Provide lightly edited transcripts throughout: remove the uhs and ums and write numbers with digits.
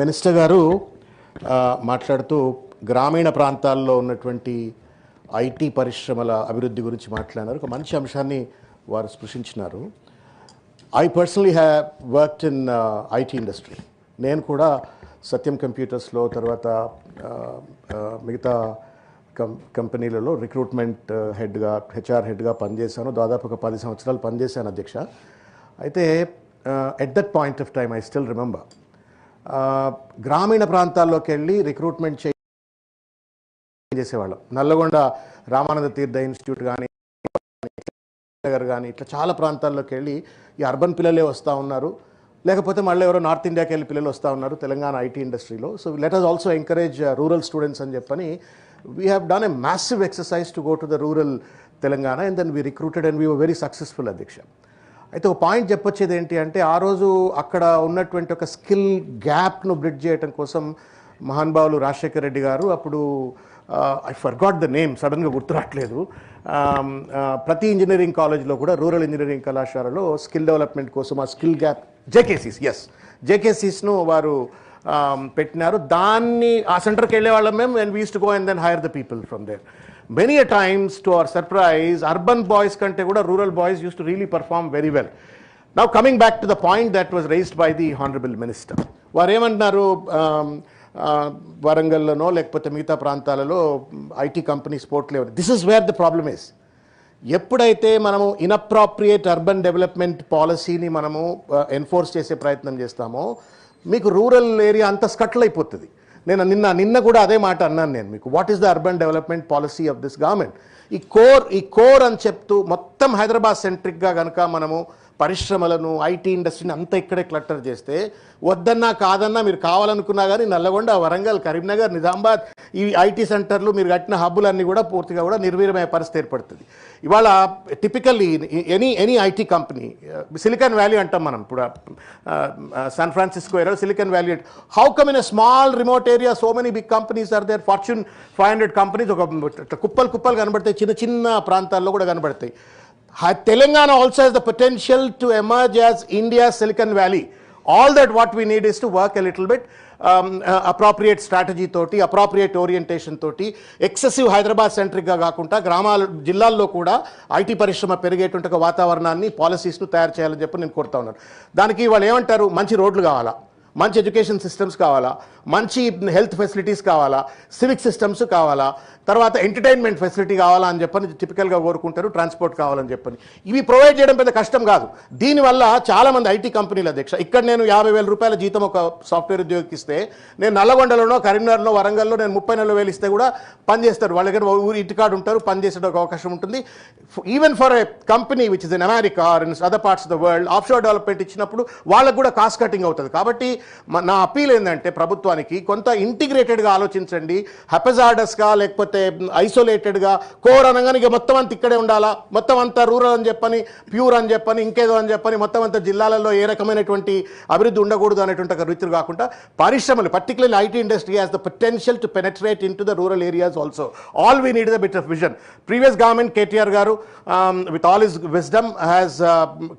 Minister గారు మాట్లాడుతూ గ్రామీణ ప్రాంతాల్లో ఉన్నటువంటి ఐటీ పరిశ్రమల అభివృద్ధి గురించి మాట్లాడారు. ఒక మంచి అంశాన్ని వారు స్పృశించినారు. I personally have worked in IT industry. నేను కూడా సత్యం కంప్యూటర్స్లో తర్వాత మిగతా కంపెనీలలో రిక్రూట్మెంట్ హెడ్గా హెచ్ఆర్ హెడ్గా పనిచేశాను. దాదాపు ఒక 10 సంవత్సరాలు పనిచేశాను అధ్యక్ష. అయితే at that point of time I still remember గ్రామీణ ప్రాంతాల్లోకి వెళ్ళి రిక్రూట్మెంట్ చేసేవాళ్ళం. నల్లగొండ రామానంద తీర్థ ఇన్స్టిట్యూట్ కానీ నగర్ కానీ ఇట్లా చాలా ప్రాంతాల్లోకి వెళ్ళి ఈ అర్బన్ పిల్లలే వస్తూ ఉన్నారు, లేకపోతే మళ్ళీ ఎవరో నార్త్ ఇండియాకి వెళ్ళి పిల్లలు వస్తూ ఉన్నారు తెలంగాణ ఐటీ ఇండస్ట్రీలో. So let us also encourage rural students అని చెప్పని we have done a massive exercise to go to the rural Telangana and then we recruited and we were very successful అధ్యక్ష. అయితే ఒక పాయింట్ చెప్పొచ్చేది ఏంటి అంటే ఆ రోజు అక్కడ ఉన్నటువంటి ఒక స్కిల్ గ్యాప్ను బ్రిడ్జ్ చేయడం కోసం మహానుభావులు రాజశేఖర్ రెడ్డి గారు అప్పుడు ఐ ఫర్గాట్ ద నేమ్, సడన్గా గుర్తురాట్లేదు, ప్రతి ఇంజనీరింగ్ కాలేజ్లో కూడా రూరల్ ఇంజనీరింగ్ కళాశాలలో స్కిల్ డెవలప్మెంట్ కోసం ఆ స్కిల్ గ్యాప్ జేకేసీస్ను వారు పెట్టినారు. దాన్ని ఆ సెంటర్కి వెళ్ళే వాళ్ళం మేము, and we used to go and then hire the people from there. Many a times, to our surprise, urban boys kante kuda rural boys used to really perform very well. Now coming back to the point that was raised by the Honorable Minister, varu emantaru Varangallano lekapothe migitha ప్రాంతాలలో IT companies పోర్ట్లేవు. This is where the problem is. ఎప్పుడైతే మనము inappropriate urban development పాలసీని మనము enforce చేసే ప్రయత్నం చేస్తామో మీకు రూరల్ ఏరియా అంతా స్కట్లు అయిపోతుంది. నేను నిన్న కూడా అదే మాట అన్నాను నేను మీకు. What is the urban development policy of this government? ఈ కోర్ అని చెప్తూ మొత్తం హైదరాబాద్ సెంట్రిక్గా కనుక మనము పరిశ్రమలను ఐటీ ఇండస్ట్రీని అంతా ఇక్కడే క్లట్టర్ చేస్తే వద్దన్నా కాదన్నా మీరు కావాలనుకున్నా కానీ నల్లగొండ, వరంగల్, కరీంనగర్, నిజామాబాద్ ఈ ఐటీ సెంటర్లు మీరు కట్టిన హబ్బులన్నీ కూడా పూర్తిగా కూడా నిర్వీర్యమయ్యే పరిస్థితి ఏర్పడుతుంది. ఇవాళ typically any IT company, Silicon Valley అంటాం మనం ఇప్పుడు, San Francisco area Silicon Valley. How come in a small remote area so many big companies are there? Fortune 500 companies ఒక కుప్పలు కనబడతాయి, చిన్న చిన్న ప్రాంతాల్లో కూడా కనబడతాయి. Telangana also has the potential to emerge as India's Silicon Valley. All that what we need is to work a little bit appropriate strategy toti, appropriate orientation toti, excessive Hyderabad centric ga kaakunda గ్రామాల జిల్లాల్లో కూడా IT పరిశ్రమ పెరిగేటువంటి వాతావరణాన్ని పాలసీస్ను తయారు చేయాలని చెప్పి నేను కోరుతా ఉన్నాను. దానికి వాళ్ళు ఏమంటారు? మంచి రోడ్లు కావాలా, మంచి ఎడ్యుకేషన్ సిస్టమ్స్ కావాలా, మంచి హెల్త్ ఫెసిలిటీస్ కావాలా, సివిక్ సిస్టమ్స్ కావాలా, తర్వాత ఎంటర్టైన్మెంట్ ఫెసిలిటీ కావాలా అని చెప్పని టిపికల్గా కోరుకుంటారు. ట్రాన్స్పోర్ట్ కావాలని చెప్పని ఇవి ప్రొవైడ్ చేయడం పెద్ద కష్టం కాదు. దీనివల్ల చాలామంది ఐటీ కంపెనీల అధ్యక్ష, ఇక్కడ నేను 50,000 రూపాయల జీతం ఒక సాఫ్ట్వేర్ ఉద్యోగికి ఇస్తే నేను నల్లగొండలోనో కరీంనగర్లో వరంగల్లో నేను 30,000 ఇస్తే కూడా పనిచేస్తారు. వాళ్ళ దగ్గర ఊరి ఇంటికాడు ఉంటారు, పనిచేసే ఒక అవకాశం ఉంటుంది. Even for a company which is in America or in other parts of the world offshore development ఇచ్చినప్పుడు వాళ్ళకు కూడా కాస్ట్ కటింగ్ అవుతుంది. కాబట్టి నా అపీల్ ఏంటంటే ప్రభుత్వానికి కొంత ఇంటిగ్రేటెడ్గా ఆలోచించండి. హెపజార్డస్గా లేకపోతే ఐసోలేటెడ్గా కోర్ అనగానే ఇక మొత్తం అంతా ఇక్కడే ఉండాలా, మొత్తం అంతా రూరల్ అని చెప్పని, ప్యూర్ అని చెప్పని, ఇంకేదో అని చెప్పని మొత్తం అంతా జిల్లాలలో ఏ రకమైనటువంటి అభివృద్ధి ఉండకూడదు అనేటువంటి ఒక రీతులు కాకుండా పరిశ్రమలు, particularly IT industry has the potential to penetrate into the rural areas also. All we need is a bit of vision. Previous government KTR garu with all his wisdom has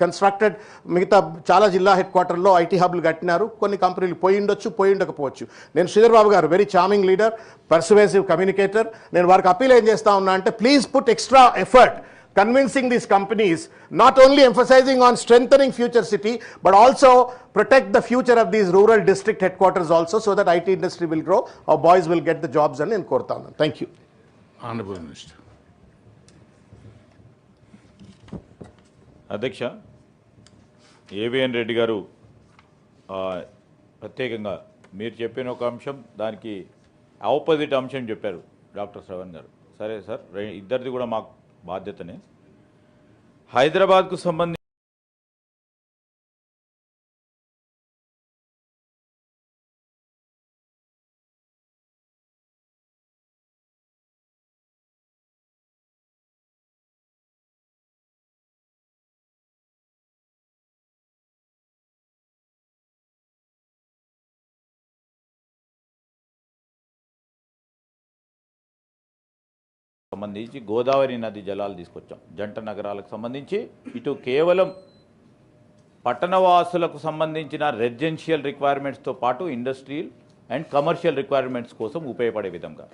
constructed మిగతా చాలా జిల్లా హెడ్ క్వార్టర్లో IT హబ్లు కట్టినారు. కొన్ని కంపెనీలు పోయి ఉండొచ్చు, పోయి ఉండకపోవచ్చు. నేను శ్రీధర్ బాబు గారు very charming leader, persuasive communicator. నేను వారికి అపీల్ ఏం చేస్తా ఉన్నా అంటే please put extra effort convincing these companies, not only emphasizing on strengthening future city but also protect the future of these rural district headquarters also, so that IT industry will grow, our boys will get the jobs and in korta unnanu. Thank you. Honorable Minister. అధ్యక్ష, AVN Reddy గారు ప్రత్యేకంగా మీరు చెప్పిన ఒక అంశం, దానికి opposite అంశం చెప్పారు డాక్టర్ శ్రవణ్ గారు. సరే సార్, ఇద్దరిది కూడా మాకు బాధ్యతనే. హైదరాబాద్కు సంబంధించి గోదావరి నది జలాలు తీసుకొచ్చాం. జంట నగరాలకు సంబంధించి ఇటు కేవలం పట్టణవాసులకు సంబంధించిన రెసిడెన్షియల్ రిక్వైర్మెంట్స్తో పాటు ఇండస్ట్రియల్ అండ్ కమర్షియల్ రిక్వైర్మెంట్స్ కోసం ఉపయోగపడే విధంగా.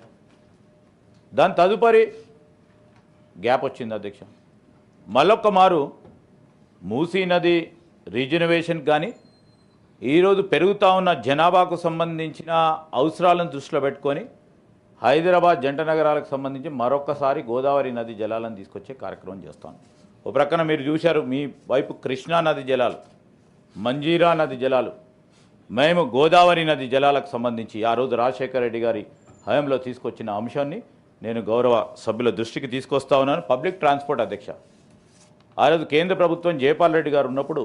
దాని తదుపరి గ్యాప్ వచ్చింది అధ్యక్ష. మళ్ళొక్క మారు మూసీ నది రీజనరేషన్ కానీ ఈరోజు పెరుగుతూ ఉన్న జనాభాకు సంబంధించిన అవసరాలను దృష్టిలో పెట్టుకొని హైదరాబాద్ జంట నగరాలకు సంబంధించి మరొకసారి గోదావరి నది జలాలను తీసుకొచ్చే కార్యక్రమం చేస్తాం. ఓ ప్రక్కన మీరు చూశారు మీ వైపు కృష్ణా నది జలాలు, మంజీరా నది జలాలు, మేము గోదావరి నది జలాలకు సంబంధించి ఆ రోజు రాజశేఖర రెడ్డి గారి హయాంలో తీసుకొచ్చిన అంశాన్ని నేను గౌరవ సభ్యుల దృష్టికి తీసుకొస్తా ఉన్నాను. పబ్లిక్ ట్రాన్స్పోర్ట్ అధ్యక్ష, ఆ రోజు కేంద్ర ప్రభుత్వం జయపాల్ రెడ్డి గారు ఉన్నప్పుడు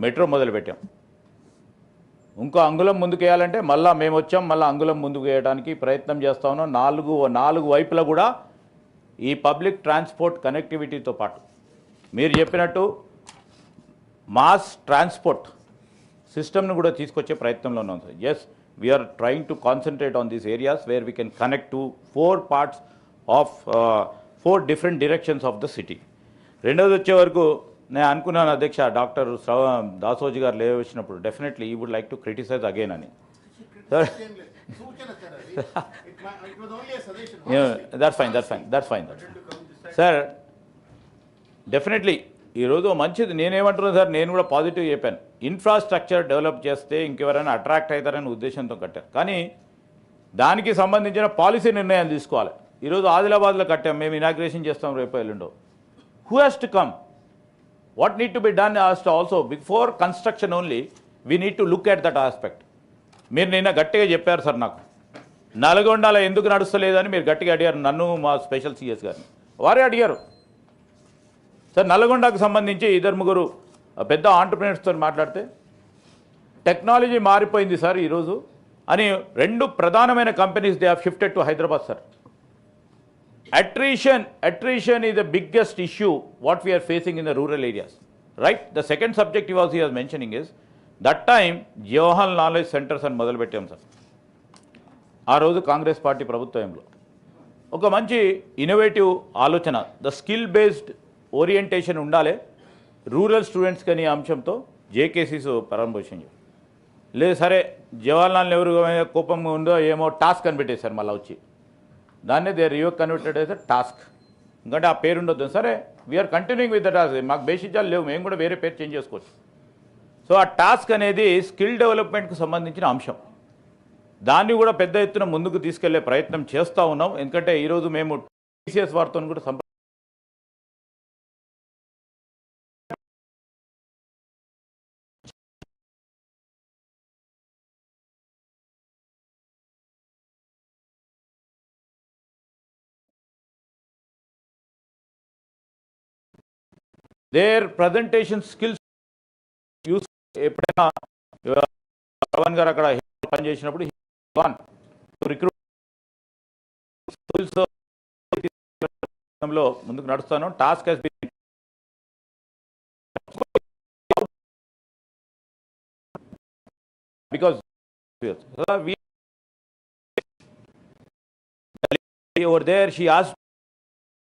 మెట్రో మొదలుపెట్టాం. ఇంకో అంగుళం ముందుకు వేయాలంటే మళ్ళీ మేము వచ్చాం, మళ్ళీ అంగుళం ముందుకు వేయడానికి ప్రయత్నం చేస్తా ఉన్నాం. నాలుగు వైపులా కూడా ఈ పబ్లిక్ ట్రాన్స్పోర్ట్ కనెక్టివిటీతో పాటు మీరు చెప్పినట్టు మాస్ ట్రాన్స్పోర్ట్ సిస్టమ్ను కూడా తీసుకొచ్చే ప్రయత్నంలో ఉన్నాం sir. Yes, we are trying to concentrate on these areas where we can connect to 4 parts of 4 different directions of the city. రెండోది వచ్చే వరకు నేను అనుకున్నాను అధ్యక్ష, డాక్టర్ దాసోజీ గారు లేవచ్చినప్పుడు definitely I would like to criticize again అని. Sir that's fine sir. Definitely ఈరోజు మంచిది. నేనేమంటున్నాను సార్, నేను కూడా పాజిటివ్ చెప్పాను. ఇన్ఫ్రాస్ట్రక్చర్ డెవలప్ చేస్తే ఇంకెవరైనా అట్రాక్ట్ అవుతారనే ఉద్దేశంతో కట్టారు. కానీ దానికి సంబంధించిన పాలసీ నిర్ణయాలు తీసుకోవాలి. ఈరోజు ఆదిలాబాద్లో కట్టాం, మేము ఇనాగ్రేషన్ చేస్తాం రేపు ఎల్లుండో. Who has to come? What need to be done as to also before construction only we need to look at that aspect. మీరు నిన్న గట్టిగా చెప్పారు సార్, నాకు నల్గొండలో ఎందుకు నడుస్తలేదని మీరు గట్టిగా అడిగారు నన్ను, మా స్పెషల్ సిఎస్ గారిని. వారే అడిగారు సార్. నల్గొండకు సంబంధించి 2-3 పెద్ద ఆంటర్ప్రినర్స్తో మాట్లాడితే టెక్నాలజీ మారిపోయింది సార్ ఈరోజు అని 2 ప్రధానమైన companies they have shifted to Hyderabad sir. Attrition is the biggest issue what we are facing in the rural areas, right? The second subject he was mentioning is that time Jawaharlal Knowledge Centers అని మొదలుపెట్టాం sir. ఆ రోజు Congress party ప్రభుత్వంలో ఒక మంచి innovative ఆలోచన, the skill based orientation ఉండాలి rural students కానీ అంశంతో జేకేసీస్ ప్రారంభించారు. లేదు సరే జవహర్లాల్ నెహ్రూ కోపం ఉందో ఏమో టాస్క్ అని పెట్టేశారు. మళ్ళీ వచ్చి దాన్నే దే రియో కన్వర్టెడ్ అయితే టాస్క్, ఎందుకంటే ఆ పేరు ఉండొద్దు. సరే we're continuing with the task, మాకు బేసిక్గా లేవు, మేము కూడా వేరే పేరు చేంజ్ చేసుకోవచ్చు. సో ఆ టాస్క్ అనేది స్కిల్ డెవలప్మెంట్కి సంబంధించిన అంశం. దాన్ని కూడా పెద్ద ఎత్తున ముందుకు తీసుకెళ్లే ప్రయత్నం చేస్తూ ఉన్నాం. ఎందుకంటే ఈరోజు మేము టీసీఎస్ వారితో కూడా దేర్ ప్రజెంటేషన్ స్కిల్స్ యూస్. ఎప్పుడైనా పవన్ గారు అక్కడ పనిచేసినప్పుడు రిక్రూట్ లో ముందుకు నడుస్తాను. Task has been because over there she asked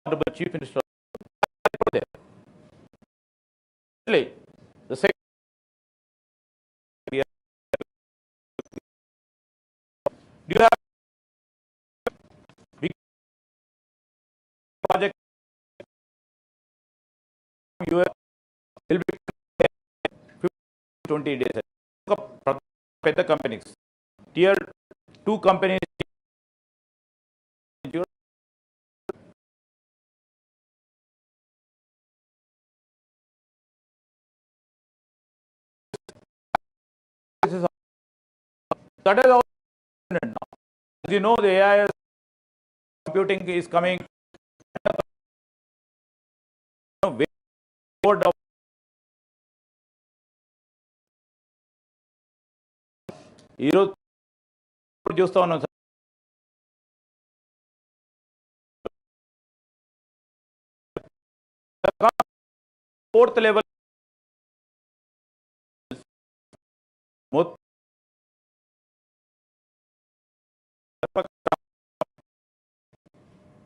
the chief minister the second do you have big project you will be 20 days పెద్ద companies tier 2 companies that is all now. As you know, the AI computing is coming. ఈరోజు చూస్తా ఉన్నాం sir. Fourth level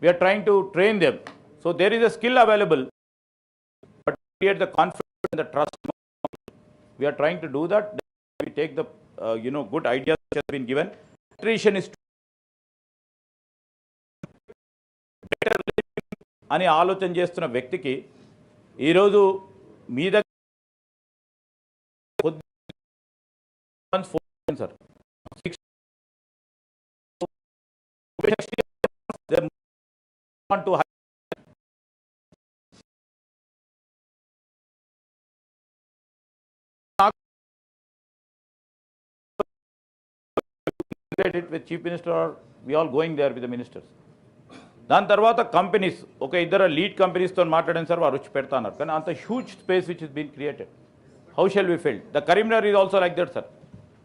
we are trying to train them. So there is a skill available, but create the confidence and the trust We are trying to do that. We take the good ideas which have been given. Nutrition is better living అని ఆలోచన చేస్తున్న వ్యక్తికి ఈరోజు మీ దగ్గర sir 6 it with chief minister or we all going there with the ministers. దాని తర్వాత companies ఒక ఇద్దరు లీడ్ కంపెనీస్తో మాట్లాడాను సార్ వారు వచ్చి పెడతా అన్నారు కానీ అంత huge space which is been created how shall we filled the Karimnagar is also like that sir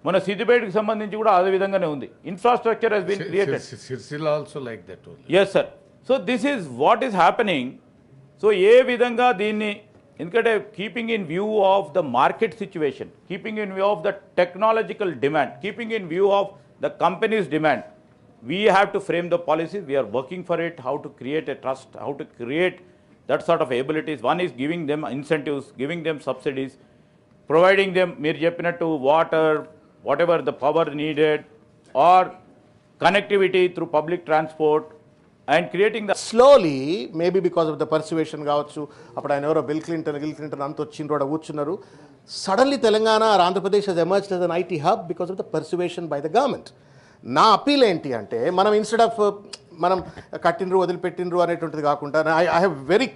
మన సిద్దిపేటకి సంబంధించి కూడా అదే విధంగానే ఉంది infrastructure has been created Sircilla also like that only. Yes sir so this is what is happening so ఏ విధంగా దీన్ని ఎందుకంటే keeping in view of the market situation keeping in view of the technological demand keeping in view of the company's demand, we have to frame the policies. We are working for it, how to create a trust, how to create that sort of abilities. One is giving them incentives, giving them subsidies, providing them meer cheppinattu water, whatever the power needed, or connectivity through public transport, and creating the slowly maybe because of the persuasion కావచ్చు అప్పుడు ఆయన ఎవరో bill Clinton అంత వచ్చిండ్రు అక్కడ కూర్చున్నారు suddenly Telangana Andhra Pradesh Hess emerged as an IT hub because of the persuasion by the government నా appeal ఏంటి అంటే మనం ఇన్స్టెడ్ ఆఫ్ మనం కట్టినరు వదిలిపెట్టినరు అనేటువంటిది కాకుండా I have very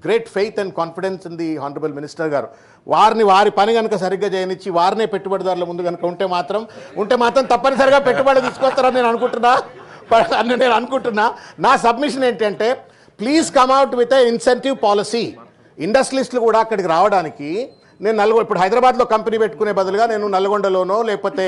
great faith and confidence in the honourable minister గారు వారి పని కనుక సరిగ్గా చేయనిచ్చి వారినే పెట్టుబడిదారుల ముందు కనుక ఉంటే మాత్రం తప్పనిసరిగా పెట్టుబడి తీసుకొస్తారని నేను అనుకుంటున్నా నా సబ్మిషన్ ఏంటంటే please come out with a incentive policy ఇండస్ట్రియలిస్టులు కూడా అక్కడికి రావడానికి నేను ఇప్పుడు హైదరాబాద్లో కంపెనీ పెట్టుకునే బదులుగా నేను నల్గొండలోనో లేకపోతే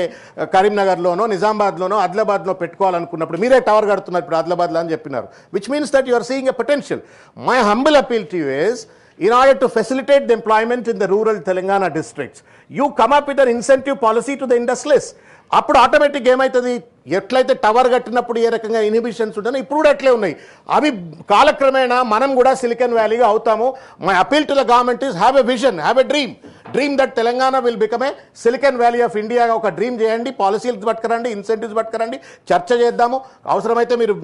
కరీంనగర్లోనో నిజామాబాద్లోనో ఆదిలాబాద్లో పెట్టుకోవాలనుకున్నప్పుడు మీరే టవర్ కడుతున్నారు ఇప్పుడు ఆదిలాబాద్లో అని చెప్పినారు which means that you are seeing a potential my humble appeal to you is in order to facilitate the employment in the rural Telangana districts, you come up with an incentive policy to the industrialists. అప్పుడు automatic ఏమవుతుంది ఎట్లయితే tower కట్టినప్పుడు ఏ రకంగా inhibitions ఉంటాయో ఇప్పుడు కూడా అట్లే ఉన్నాయి అవి కాలక్రమేణా మనం కూడా సిలికాన్ వ్యాలీగా అవుతాము my appeal to the government is have a vision have a dream that Telangana will become a silicon valley of ఇండియాగా ఒక డ్రీమ్ చేయండి పాలసీలు పట్టుకురండి ఇన్సెంటివ్స్ పట్టుకురండి చర్చ చేద్దాము అవసరమైతే మీరు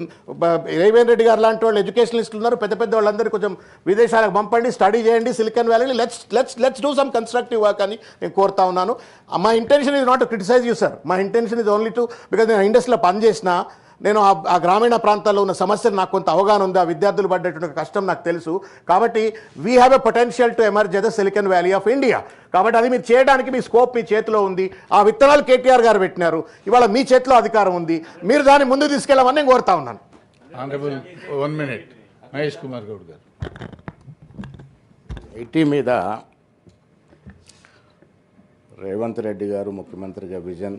రేవేంద్ర రెడ్డి గారు లాంటి వాళ్ళు ఎడ్యుకేషనలిస్టులు ఉన్నారు పెద్ద వాళ్ళందరూ కొంచెం విదేశాలకు పంపండి స్టడీ చేయండి సిలికాన్ వ్యాలీని let's do some constructive work అని నేను కోరుతా ఉన్నాను my intention is not to criticize you sir my intention is only to because నేను ఇండస్ట్రీలో పనిచేసిన నేను ఆ గ్రామీణ ప్రాంతాల్లో ఉన్న సమస్యలు నాకు కొంత అవగాహన ఉంది ఆ విద్యార్థులు పడ్డటువంటి కష్టం నాకు తెలుసు కాబట్టి we have a potential to emerge the silicon valley of India కాబట్టి అది మీరు చేయడానికి మీ స్కోప్ మీ చేతిలో ఉంది ఆ విత్తనాలు కేటీఆర్ గారు పెట్టినారు ఇవాళ మీ చేతిలో అధికారం ఉంది మీరు దాన్ని ముందుకు తీసుకెళ్ళమని నేను కోరుతా ఉన్నాను Honorable, 1 minute. Mahesh Kumar Gaud garu. IT మీద రేవంత్ రెడ్డి గారు ముఖ్యమంత్రిగా విజన్